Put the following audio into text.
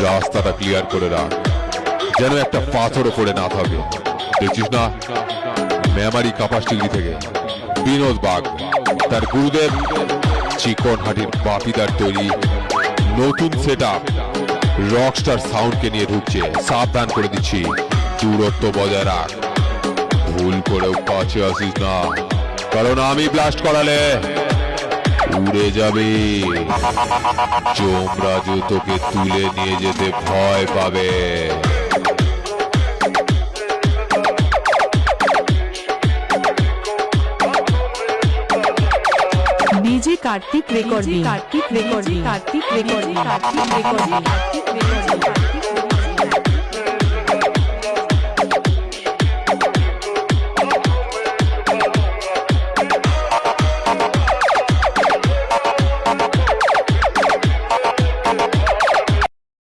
রাস্তাটা ক্লিয়ার করে রাখ, যেন একটা পাথরও পড়ে না থাকে। দেখছিস না, মেমারি কাপাসটিগড়ি থেকে বিনোদ বাগ তার গুরুদেব চিকনহাটির বাপিদার তৈরি নতুন সেটআপ রকস্টার সাউন্ডকে নিয়ে ঢুকছে। সাবধান করে দিচ্ছি, দূরত্ব বজায় রাখ, ভুল করেও কাছে আসিস না, কারণ আমি ব্লাস্ট করালে উড়ে যাবে। যমরাজু তোকে তুলে নিয়ে যেতে ভয় পাবে। DJ Kartik recording.